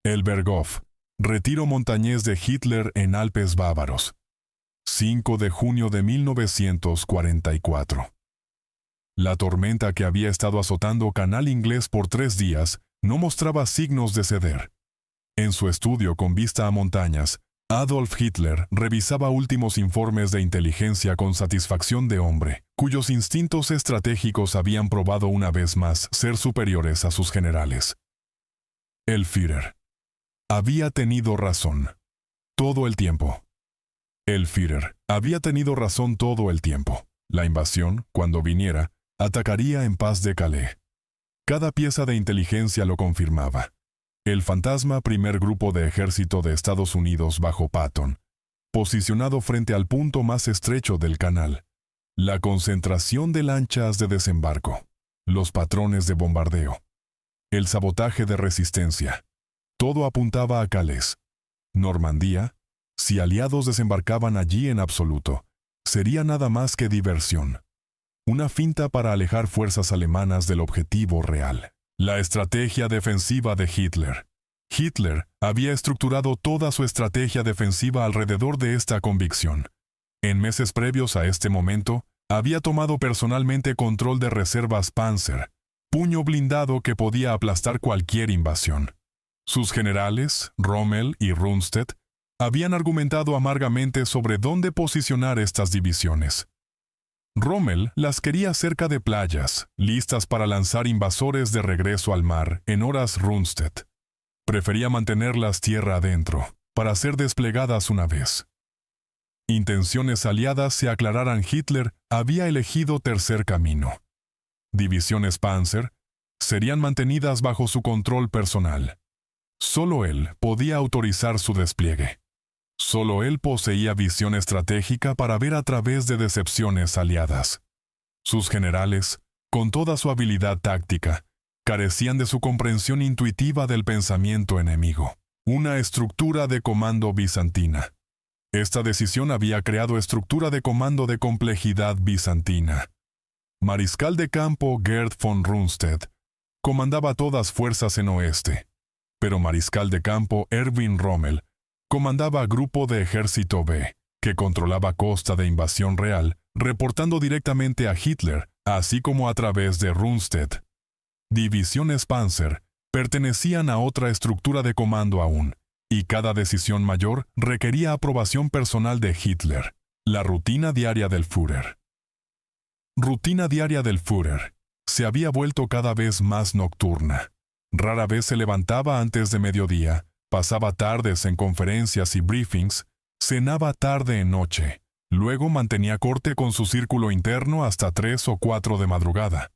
El Berghof, retiro montañés de Hitler en Alpes bávaros. 5 de junio de 1944. La tormenta que había estado azotando Canal Inglés por 3 días no mostraba signos de ceder. En su estudio con vista a montañas, Adolf Hitler revisaba últimos informes de inteligencia con satisfacción de hombre, cuyos instintos estratégicos habían probado una vez más ser superiores a sus generales. El Führer había tenido razón. Todo el tiempo. El Führer había tenido razón todo el tiempo. La invasión, cuando viniera, atacaría en Pas de Calais. Cada pieza de inteligencia lo confirmaba. El fantasma primer grupo de ejército de Estados Unidos bajo Patton, posicionado frente al punto más estrecho del canal. La concentración de lanchas de desembarco. Los patrones de bombardeo. El sabotaje de resistencia. Todo apuntaba a Calais. Normandía, si aliados desembarcaban allí en absoluto, sería nada más que diversión. Una finta para alejar fuerzas alemanas del objetivo real. La estrategia defensiva de Hitler. Hitler había estructurado toda su estrategia defensiva alrededor de esta convicción. En meses previos a este momento, había tomado personalmente control de reservas Panzer, puño blindado que podía aplastar cualquier invasión. Sus generales, Rommel y Rundstedt, habían argumentado amargamente sobre dónde posicionar estas divisiones. Rommel las quería cerca de playas, listas para lanzar invasores de regreso al mar en horas Rundstedt. Prefería mantenerlas tierra adentro, para ser desplegadas una vez. Intenciones aliadas se aclararan. Hitler había elegido tercer camino. Divisiones Panzer serían mantenidas bajo su control personal. Solo él podía autorizar su despliegue. Solo él poseía visión estratégica para ver a través de decepciones aliadas. Sus generales, con toda su habilidad táctica, carecían de su comprensión intuitiva del pensamiento enemigo. Una estructura de comando bizantina. Esta decisión había creado estructura de comando de complejidad bizantina. Mariscal de campo Gerd von Rundstedt comandaba todas fuerzas en oeste, pero mariscal de campo Erwin Rommel comandaba Grupo de Ejército B, que controlaba costa de invasión real, reportando directamente a Hitler, así como a través de Rundstedt. Divisiones Panzer pertenecían a otra estructura de comando aún, y cada decisión mayor requería aprobación personal de Hitler. La rutina diaria del Führer. Rutina diaria del Führer. Se había vuelto cada vez más nocturna. Rara vez se levantaba antes de mediodía, pasaba tardes en conferencias y briefings, cenaba tarde en noche, luego mantenía corte con su círculo interno hasta 3 o 4 de madrugada.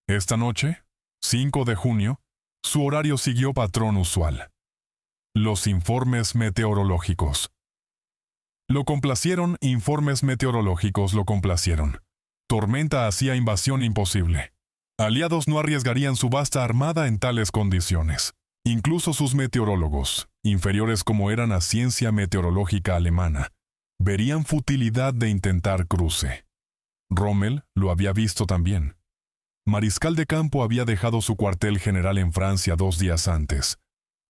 Esta noche, 5 de junio, su horario siguió patrón usual. Los informes meteorológicos. Lo complacieron, informes meteorológicos lo complacieron. Tormenta hacía invasión imposible. Aliados no arriesgarían su vasta armada en tales condiciones. Incluso sus meteorólogos, inferiores como eran a ciencia meteorológica alemana, verían futilidad de intentar cruce. Rommel lo había visto también. Mariscal de campo había dejado su cuartel general en Francia 2 días antes,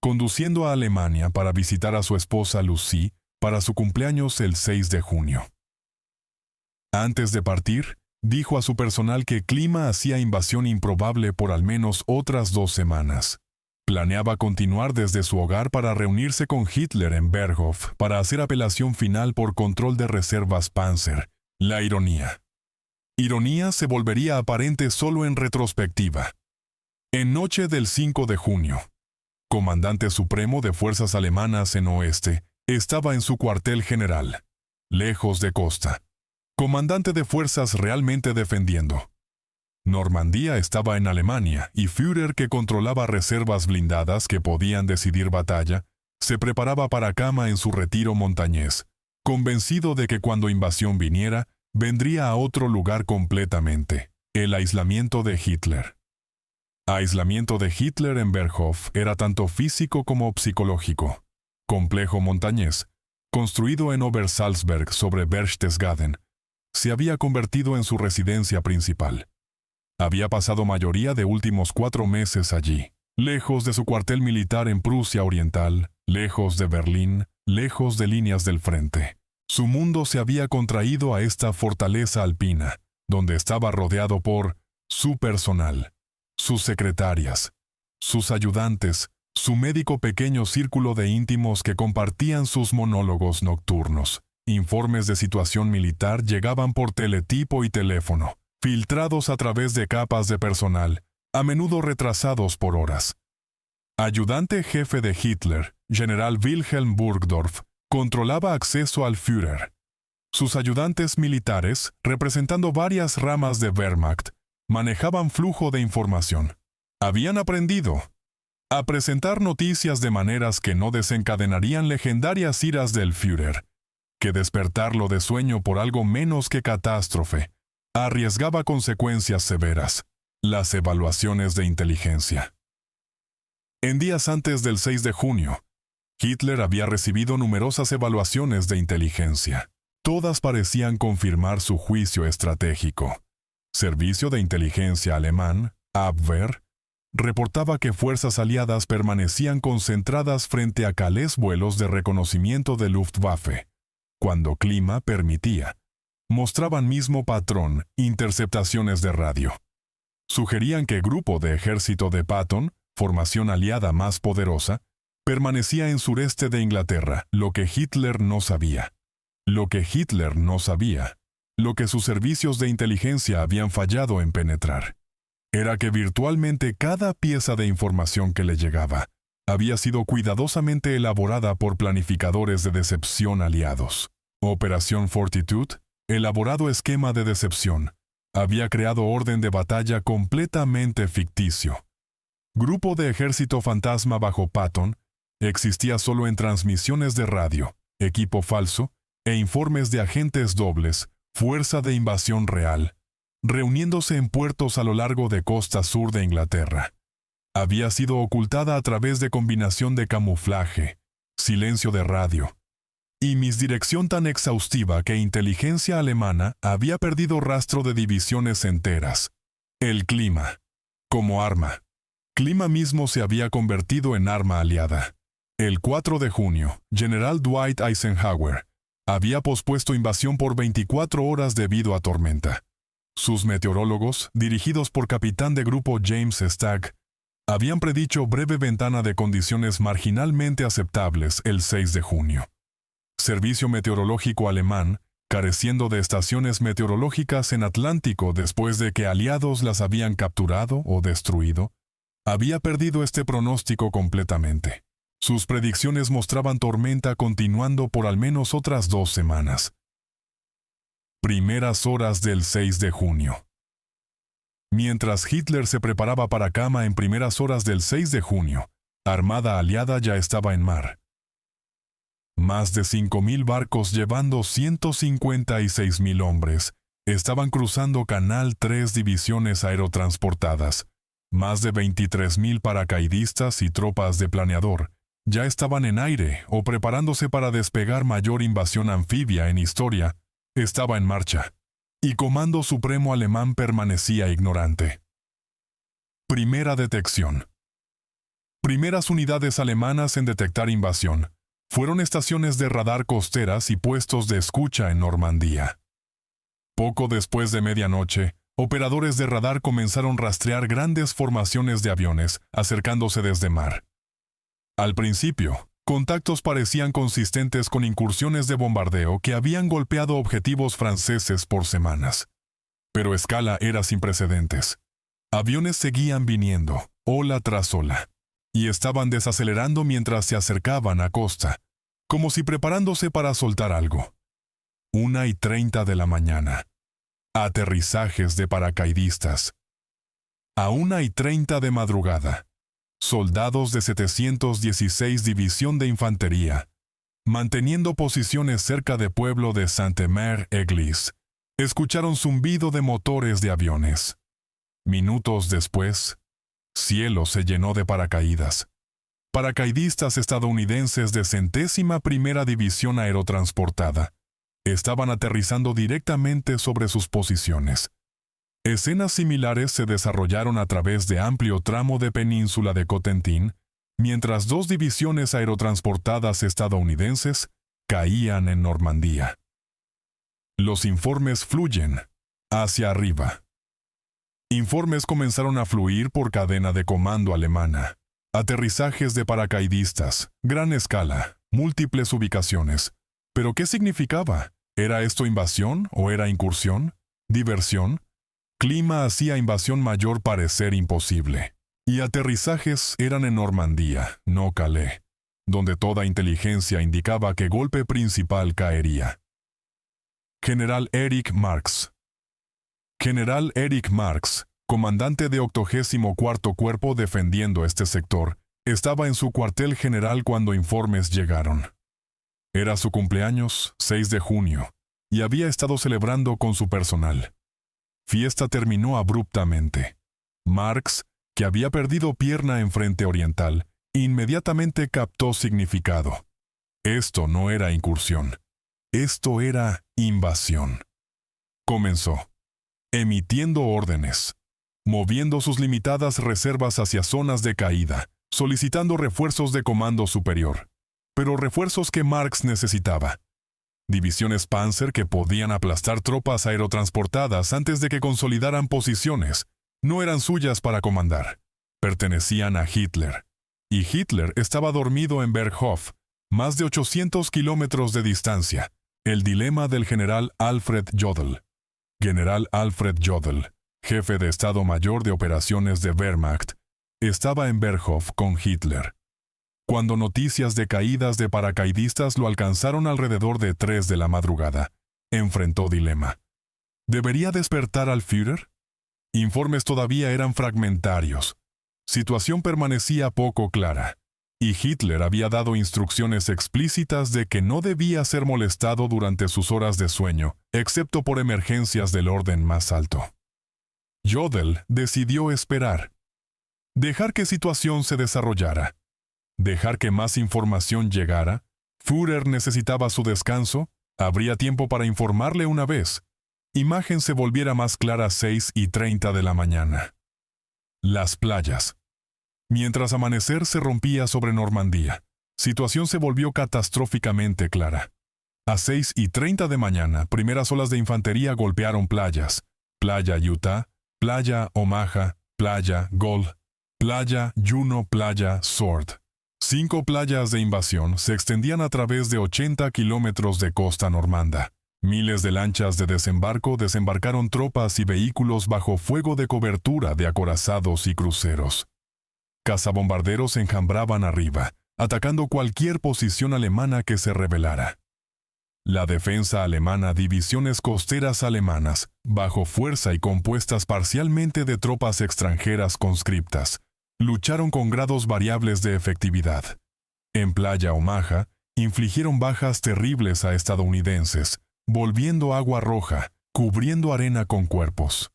conduciendo a Alemania para visitar a su esposa Lucie para su cumpleaños el 6 de junio. Antes de partir, dijo a su personal que clima hacía invasión improbable por al menos otras 2 semanas. Planeaba continuar desde su hogar para reunirse con Hitler en Berghof para hacer apelación final por control de reservas Panzer. La ironía. Ironía se volvería aparente solo en retrospectiva. En noche del 5 de junio, comandante supremo de fuerzas alemanas en oeste, estaba en su cuartel general, lejos de costa. Comandante de fuerzas realmente defendiendo. Normandía estaba en Alemania y Führer, que controlaba reservas blindadas que podían decidir batalla, se preparaba para cama en su retiro montañés, convencido de que cuando invasión viniera, vendría a otro lugar completamente, el aislamiento de Hitler. Aislamiento de Hitler en Berghof era tanto físico como psicológico. Complejo montañés, construido en Obersalzberg sobre Berchtesgaden, se había convertido en su residencia principal. Había pasado mayoría de últimos 4 meses allí. lejos de su cuartel militar en Prusia Oriental, lejos de Berlín, lejos de líneas del frente. Su mundo se había contraído a esta fortaleza alpina, donde estaba rodeado por su personal, sus secretarias, sus ayudantes, su médico pequeño círculo de íntimos que compartían sus monólogos nocturnos. Informes de situación militar llegaban por teletipo y teléfono, filtrados a través de capas de personal, a menudo retrasados por horas. Ayudante jefe de Hitler, general Wilhelm Burgdorf, controlaba acceso al Führer. Sus ayudantes militares, representando varias ramas de Wehrmacht, manejaban flujo de información. Habían aprendido a presentar noticias de maneras que no desencadenarían legendarias iras del Führer, que despertarlo de sueño por algo menos que catástrofe arriesgaba consecuencias severas. Las evaluaciones de inteligencia. En días antes del 6 de junio, Hitler había recibido numerosas evaluaciones de inteligencia. Todas parecían confirmar su juicio estratégico. Servicio de inteligencia alemán, Abwehr, reportaba que fuerzas aliadas permanecían concentradas frente a Calais vuelos de reconocimiento de Luftwaffe. Cuando clima permitía, mostraban mismo patrón, interceptaciones de radio. Sugerían que el grupo de ejército de Patton, formación aliada más poderosa, permanecía en sureste de Inglaterra, lo que Hitler no sabía. Lo que Hitler no sabía, lo que sus servicios de inteligencia habían fallado en penetrar, era que virtualmente cada pieza de información que le llegaba había sido cuidadosamente elaborada por planificadores de decepción aliados. Operación Fortitude, elaborado esquema de decepción, había creado orden de batalla completamente ficticio. Grupo de ejército fantasma bajo Patton existía solo en transmisiones de radio, equipo falso e informes de agentes dobles, fuerza de invasión real, reuniéndose en puertos a lo largo de costa sur de Inglaterra. Había sido ocultada a través de combinación de camuflaje, silencio de radio, y misdirección tan exhaustiva que inteligencia alemana había perdido rastro de divisiones enteras. El clima, como arma. Clima mismo se había convertido en arma aliada. El 4 de junio, General Dwight Eisenhower había pospuesto invasión por 24 horas debido a tormenta. Sus meteorólogos, dirigidos por capitán de grupo James Stagg, habían predicho breve ventana de condiciones marginalmente aceptables el 6 de junio. Servicio meteorológico alemán, careciendo de estaciones meteorológicas en Atlántico después de que aliados las habían capturado o destruido, había perdido este pronóstico completamente. Sus predicciones mostraban tormenta continuando por al menos otras 2 semanas. Primeras horas del 6 de junio. Mientras Hitler se preparaba para cama en primeras horas del 6 de junio, armada aliada ya estaba en mar. Más de 5.000 barcos llevando 156.000 hombres estaban cruzando Canal 3 divisiones aerotransportadas. Más de 23.000 paracaidistas y tropas de planeador ya estaban en aire o preparándose para despegar. Mayor invasión anfibia en historia estaba en marcha, y Comando Supremo alemán permanecía ignorante. Primera detección. Primeras unidades alemanas en detectar invasión fueron estaciones de radar costeras y puestos de escucha en Normandía. Poco después de medianoche, operadores de radar comenzaron a rastrear grandes formaciones de aviones acercándose desde mar. Al principio, contactos parecían consistentes con incursiones de bombardeo que habían golpeado objetivos franceses por semanas. Pero escala era sin precedentes. Aviones seguían viniendo, ola tras ola, y estaban desacelerando mientras se acercaban a costa, como si preparándose para soltar algo. 1:30 de la mañana. Aterrizajes de paracaidistas. A 1:30 de madrugada, soldados de 716 División de Infantería, manteniendo posiciones cerca de pueblo de Saint-Omer-Église, escucharon zumbido de motores de aviones. Minutos después, cielo se llenó de paracaídas. Paracaidistas estadounidenses de 101ª División Aerotransportada estaban aterrizando directamente sobre sus posiciones. Escenas similares se desarrollaron a través de amplio tramo de península de Cotentin, mientras 2 divisiones aerotransportadas estadounidenses caían en Normandía. Los informes fluyen hacia arriba. Informes comenzaron a fluir por cadena de comando alemana. Aterrizajes de paracaidistas, gran escala, múltiples ubicaciones. ¿Pero qué significaba? ¿Era esto invasión o era incursión? ¿Diversión? Clima hacía invasión mayor parecer imposible. Y aterrizajes eran en Normandía, no Calais, donde toda inteligencia indicaba que golpe principal caería. General Erich Marx. General Erich Marx, comandante de 84º Cuerpo defendiendo este sector, estaba en su cuartel general cuando informes llegaron. Era su cumpleaños, 6 de junio, y había estado celebrando con su personal. Fiesta terminó abruptamente. Marx, que había perdido pierna en frente oriental, inmediatamente captó significado. Esto no era incursión. Esto era invasión. Comenzó, emitiendo órdenes, moviendo sus limitadas reservas hacia zonas de caída, solicitando refuerzos de comando superior, pero refuerzos que Marx necesitaba. Divisiones Panzer que podían aplastar tropas aerotransportadas antes de que consolidaran posiciones, no eran suyas para comandar. Pertenecían a Hitler. Y Hitler estaba dormido en Berghof, más de 800 kilómetros de distancia. El dilema del general Alfred Jodl. General Alfred Jodl, jefe de Estado Mayor de Operaciones de Wehrmacht, estaba en Berghof con Hitler. Cuando noticias de caídas de paracaidistas lo alcanzaron alrededor de 3 de la madrugada, enfrentó dilema. ¿Debería despertar al Führer? Informes todavía eran fragmentarios. Situación permanecía poco clara. Y Hitler había dado instrucciones explícitas de que no debía ser molestado durante sus horas de sueño, excepto por emergencias del orden más alto. Jodl decidió esperar. Dejar que situación se desarrollara. Dejar que más información llegara. Führer necesitaba su descanso. Habría tiempo para informarle una vez. Imagen se volviera más clara a 6:30 de la mañana. Las playas. Mientras amanecer se rompía sobre Normandía, situación se volvió catastróficamente clara. A 6:30 de mañana, primeras olas de infantería golpearon playas. Playa Utah, Playa Omaha, Playa Gol, Playa Juno, Playa Sword. 5 playas de invasión se extendían a través de 80 kilómetros de costa normanda. Miles de lanchas de desembarco desembarcaron tropas y vehículos bajo fuego de cobertura de acorazados y cruceros. Cazabombarderos enjambraban arriba, atacando cualquier posición alemana que se rebelara. La defensa alemana, divisiones costeras alemanas, bajo fuerza y compuestas parcialmente de tropas extranjeras conscriptas, lucharon con grados variables de efectividad. En Playa Omaha, infligieron bajas terribles a estadounidenses, volviendo agua roja, cubriendo arena con cuerpos.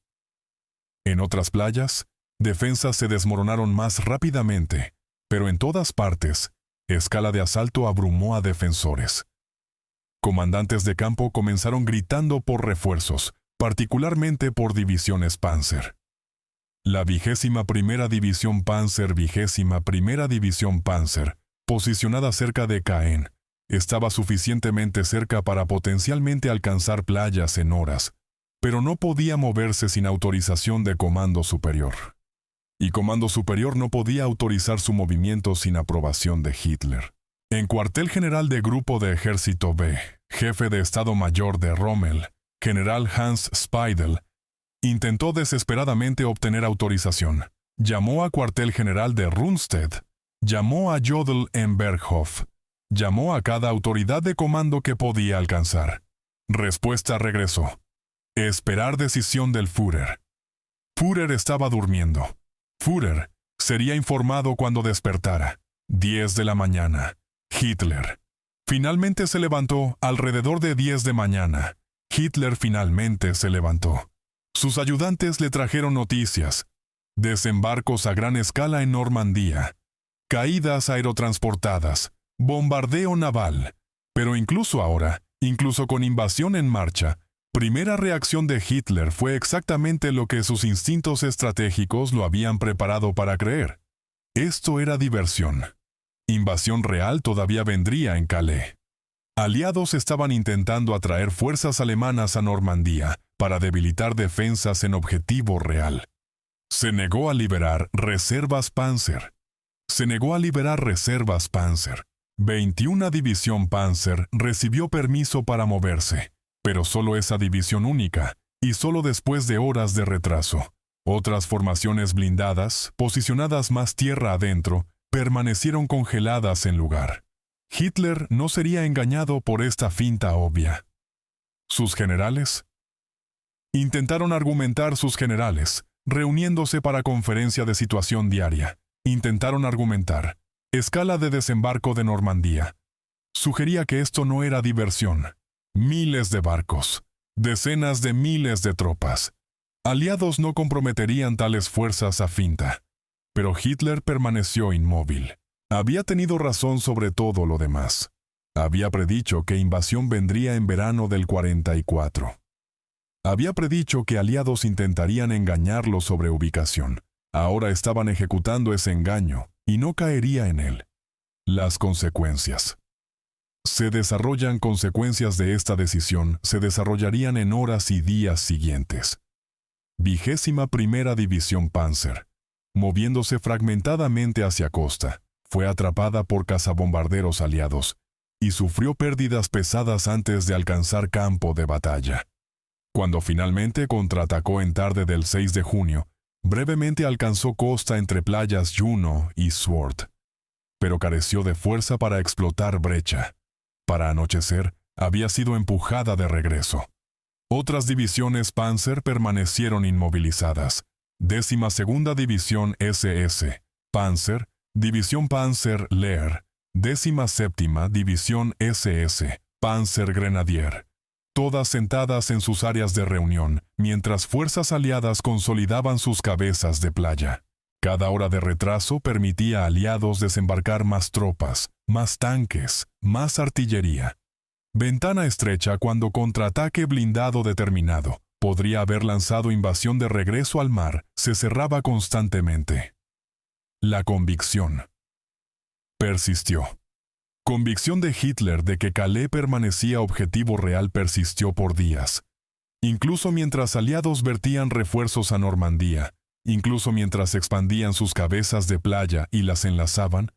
En otras playas, defensas se desmoronaron más rápidamente, pero en todas partes, escala de asalto abrumó a defensores. Comandantes de campo comenzaron gritando por refuerzos, particularmente por divisiones Panzer. La 21ª División Panzer, 21ª División Panzer, posicionada cerca de Caen, estaba suficientemente cerca para potencialmente alcanzar playas en horas, pero no podía moverse sin autorización de Comando Superior. Y Comando Superior no podía autorizar su movimiento sin aprobación de Hitler. En Cuartel General de Grupo de Ejército B, jefe de Estado Mayor de Rommel, general Hans Speidel, intentó desesperadamente obtener autorización. Llamó a Cuartel General de Rundstedt, llamó a Jodl en Berghof, llamó a cada autoridad de comando que podía alcanzar. Respuesta regresó. Esperar decisión del Führer. Führer estaba durmiendo. Führer sería informado cuando despertara. 10 de la mañana. Hitler. Finalmente se levantó alrededor de 10 de mañana. Hitler finalmente se levantó. Sus ayudantes le trajeron noticias. Desembarcos a gran escala en Normandía. Caídas aerotransportadas. Bombardeo naval. Pero incluso ahora, incluso con invasión en marcha, Primera reacción de Hitler fue exactamente lo que sus instintos estratégicos lo habían preparado para creer. Esto era diversión. Invasión real todavía vendría en Calais. Aliados estaban intentando atraer fuerzas alemanas a Normandía para debilitar defensas en objetivo real. Se negó a liberar reservas Panzer. 21 División Panzer recibió permiso para moverse, pero solo esa división única, y solo después de horas de retraso. Otras formaciones blindadas, posicionadas más tierra adentro, permanecieron congeladas en lugar. Hitler no sería engañado por esta finta obvia. ¿Sus generales? Intentaron argumentar sus generales, reuniéndose para conferencia de situación diaria. Intentaron argumentar. Escala de desembarco de Normandía. Sugería que esto no era diversión. Miles de barcos. Decenas de miles de tropas. Aliados no comprometerían tales fuerzas a finta. Pero Hitler permaneció inmóvil. Había tenido razón sobre todo lo demás. Había predicho que invasión vendría en verano del 44. Había predicho que aliados intentarían engañarlo sobre ubicación. Ahora estaban ejecutando ese engaño, y no caería en él. Las consecuencias. Se desarrollan consecuencias de esta decisión, se desarrollarían en horas y días siguientes. 21ª División Panzer, moviéndose fragmentadamente hacia costa, fue atrapada por cazabombarderos aliados, y sufrió pérdidas pesadas antes de alcanzar campo de batalla. Cuando finalmente contraatacó en tarde del 6 de junio, brevemente alcanzó costa entre playas Juno y Sword, pero careció de fuerza para explotar brecha. Para anochecer, había sido empujada de regreso. Otras divisiones Panzer permanecieron inmovilizadas. 12ª División SS, Panzer, División Panzer Lehr, 17ª División SS, Panzer Grenadier, todas sentadas en sus áreas de reunión, mientras fuerzas aliadas consolidaban sus cabezas de playa. Cada hora de retraso permitía a aliados desembarcar más tropas, más tanques, más artillería. Ventana estrecha cuando contraataque blindado determinado. Podría haber lanzado invasión de regreso al mar, se cerraba constantemente. La convicción persistió. Convicción de Hitler de que Calais permanecía objetivo real persistió por días. Incluso mientras aliados vertían refuerzos a Normandía, incluso mientras expandían sus cabezas de playa y las enlazaban,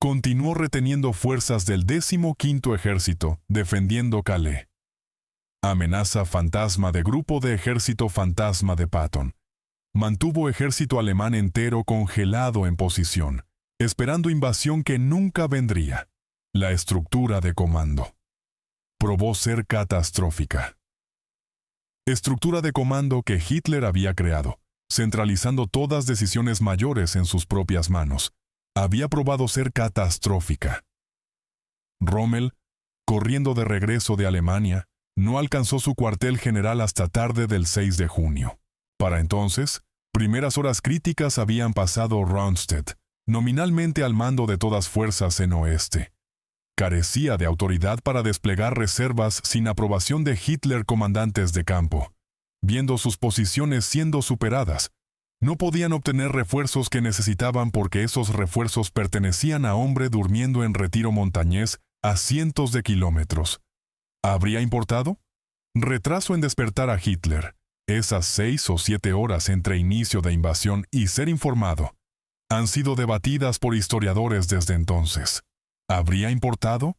continuó reteniendo fuerzas del 15º Ejército, defendiendo Calais. Amenaza fantasma de Grupo de Ejército Fantasma de Patton. Mantuvo ejército alemán entero congelado en posición, esperando invasión que nunca vendría. La estructura de comando. Probó ser catastrófica. Estructura de comando que Hitler había creado, centralizando todas decisiones mayores en sus propias manos. Había probado ser catastrófica. Rommel, corriendo de regreso de Alemania, no alcanzó su cuartel general hasta tarde del 6 de junio. Para entonces, primeras horas críticas habían pasado Rundstedt, nominalmente al mando de todas fuerzas en oeste. Carecía de autoridad para desplegar reservas sin aprobación de Hitler comandantes de campo. Viendo sus posiciones siendo superadas, no podían obtener refuerzos que necesitaban porque esos refuerzos pertenecían a hombre durmiendo en retiro montañés a cientos de kilómetros. ¿Habría importado? Retraso en despertar a Hitler, esas 6 o 7 horas entre inicio de invasión y ser informado, han sido debatidas por historiadores desde entonces. ¿Habría importado?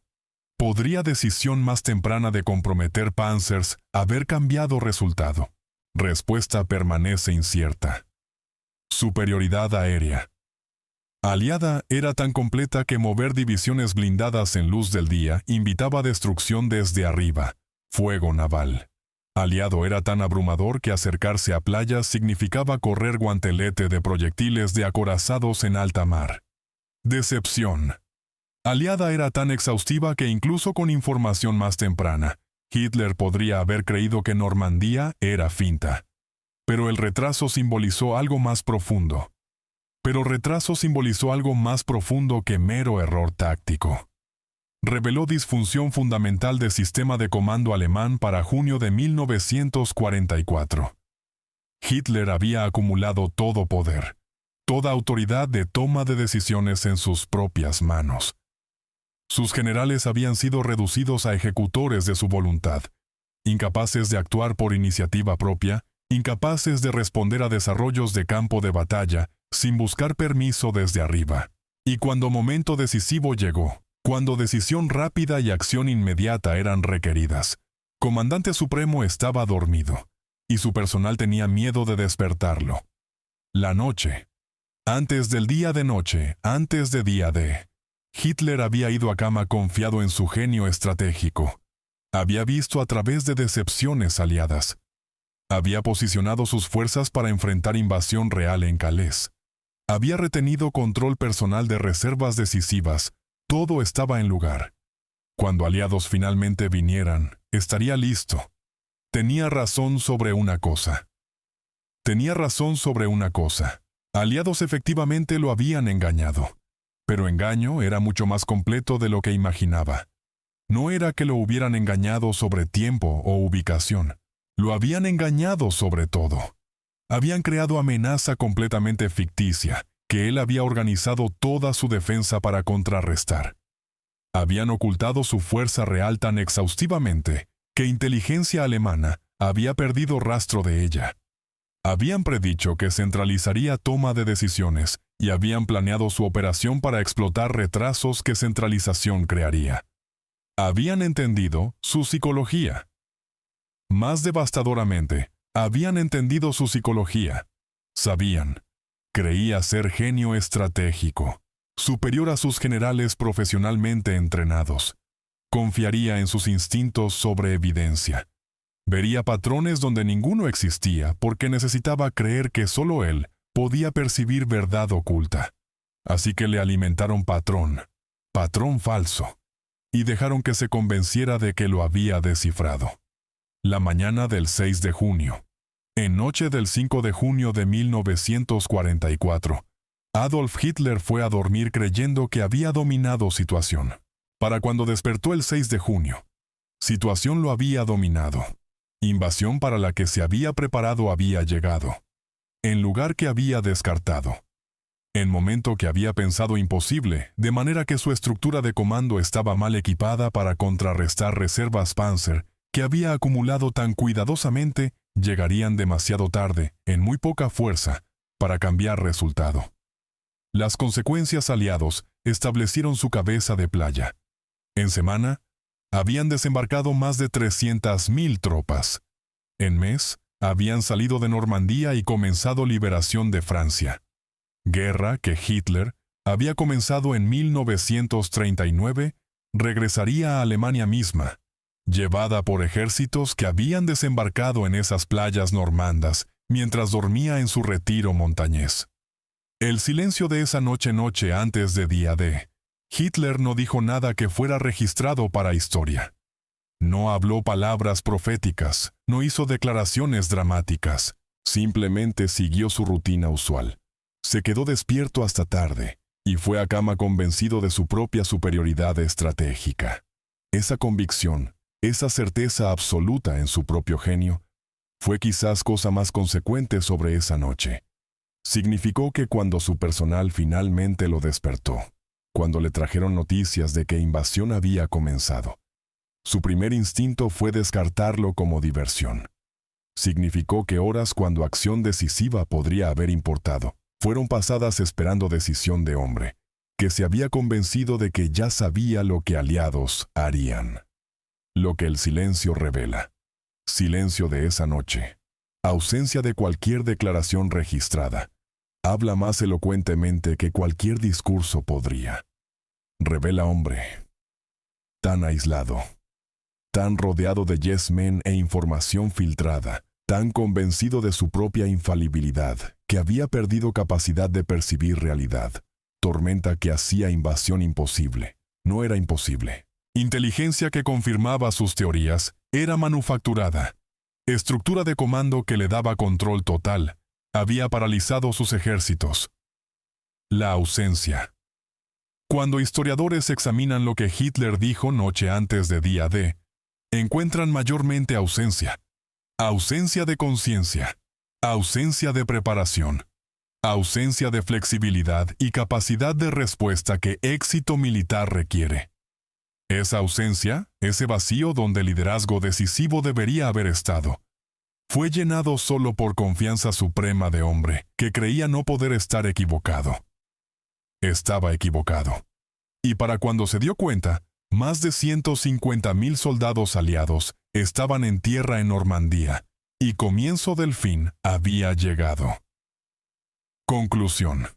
¿Podría decisión más temprana de comprometer Panzers haber cambiado resultado? Respuesta permanece incierta. Superioridad aérea. Aliada era tan completa que mover divisiones blindadas en luz del día invitaba a destrucción desde arriba, fuego naval. Aliado era tan abrumador que acercarse a playas significaba correr guantelete de proyectiles de acorazados en alta mar. Decepción. Aliada era tan exhaustiva que incluso con información más temprana, Hitler podría haber creído que Normandía era finta. Pero el retraso simbolizó algo más profundo. que mero error táctico. reveló disfunción fundamental del sistema de comando alemán para junio de 1944. Hitler había acumulado todo poder, toda autoridad de toma de decisiones en sus propias manos. Sus generales habían sido reducidos a ejecutores de su voluntad, incapaces de actuar por iniciativa propia, incapaces de responder a desarrollos de campo de batalla sin buscar permiso desde arriba. Y cuando momento decisivo llegó, cuando decisión rápida y acción inmediata eran requeridas, Comandante Supremo estaba dormido, y su personal tenía miedo de despertarlo. La noche. Antes del día de noche, antes de día D, Hitler había ido a cama confiado en su genio estratégico. Había visto a través de decepciones aliadas. Había posicionado sus fuerzas para enfrentar invasión real en Calais. Había retenido control personal de reservas decisivas. Todo estaba en lugar. Cuando aliados finalmente vinieran, estaría listo. Tenía razón sobre una cosa. Aliados efectivamente lo habían engañado. Pero engaño era mucho más completo de lo que imaginaba. No era que lo hubieran engañado sobre tiempo o ubicación. Lo habían engañado sobre todo. Habían creado amenaza completamente ficticia, que él había organizado toda su defensa para contrarrestar. Habían ocultado su fuerza real tan exhaustivamente que inteligencia alemana había perdido rastro de ella. Habían predicho que centralizaría toma de decisiones y habían planeado su operación para explotar retrasos que centralización crearía. Habían entendido su psicología. Más devastadoramente, habían entendido su psicología. Sabían. Creía ser genio estratégico, superior a sus generales profesionalmente entrenados. Confiaría en sus instintos sobre evidencia. Vería patrones donde ninguno existía porque necesitaba creer que solo él podía percibir verdad oculta. Así que le alimentaron patrón falso, y dejaron que se convenciera de que lo había descifrado. La mañana del 6 de junio. En noche del 5 de junio de 1944, Adolf Hitler fue a dormir creyendo que había dominado situación. Para cuando despertó el 6 de junio, situación lo había dominado. Invasión para la que se había preparado había llegado. En lugar que había descartado. En momento que había pensado imposible, de manera que su estructura de comando estaba mal equipada para contrarrestar reservas Panzer que había acumulado tan cuidadosamente, llegarían demasiado tarde, en muy poca fuerza, para cambiar resultado. Las consecuencias aliados establecieron su cabeza de playa. En semana, habían desembarcado más de 300.000 tropas. En mes, habían salido de Normandía y comenzado liberación de Francia. Guerra que Hitler había comenzado en 1939, regresaría a Alemania misma, llevada por ejércitos que habían desembarcado en esas playas normandas mientras dormía en su retiro montañés. El silencio de esa noche antes de día D. Hitler no dijo nada que fuera registrado para historia. No habló palabras proféticas, no hizo declaraciones dramáticas, simplemente siguió su rutina usual. Se quedó despierto hasta tarde, y fue a cama convencido de su propia superioridad estratégica. Esa convicción, esa certeza absoluta en su propio genio, fue quizás cosa más consecuente sobre esa noche. Significó que cuando su personal finalmente lo despertó, cuando le trajeron noticias de que invasión había comenzado, su primer instinto fue descartarlo como diversión. Significó que horas cuando acción decisiva podría haber importado, fueron pasadas esperando decisión de hombre, que se había convencido de que ya sabía lo que aliados harían. Lo que el silencio revela. Silencio de esa noche. Ausencia de cualquier declaración registrada. Habla más elocuentemente que cualquier discurso podría. Revela hombre. Tan aislado. Tan rodeado de yes men e información filtrada. Tan convencido de su propia infalibilidad, que había perdido capacidad de percibir realidad. Tormenta que hacía invasión imposible. No era imposible. Inteligencia que confirmaba sus teorías, era manufacturada. Estructura de comando que le daba control total, había paralizado sus ejércitos. La ausencia. Cuando historiadores examinan lo que Hitler dijo noche antes de día D, encuentran mayormente ausencia. Ausencia de conciencia, ausencia de preparación, ausencia de flexibilidad y capacidad de respuesta que éxito militar requiere. Esa ausencia, ese vacío donde el liderazgo decisivo debería haber estado, fue llenado solo por confianza suprema de hombre que creía no poder estar equivocado. Estaba equivocado. Y para cuando se dio cuenta, más de 150,000 soldados aliados estaban en tierra en Normandía, y comienzo del fin había llegado. Conclusión.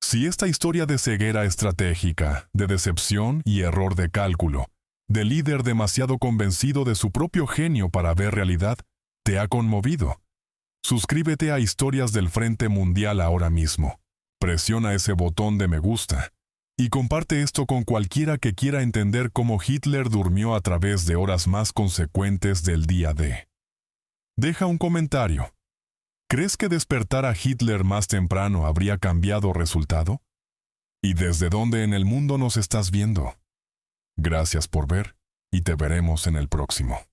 Si esta historia de ceguera estratégica, de decepción y error de cálculo, de líder demasiado convencido de su propio genio para ver realidad, te ha conmovido, suscríbete a Historias del Frente Mundial ahora mismo. Presiona ese botón de me gusta y comparte esto con cualquiera que quiera entender cómo Hitler durmió a través de horas más consecuentes del día D. Deja un comentario. ¿Crees que despertar a Hitler más temprano habría cambiado resultado? ¿Y desde dónde en el mundo nos estás viendo? Gracias por ver y te veremos en el próximo.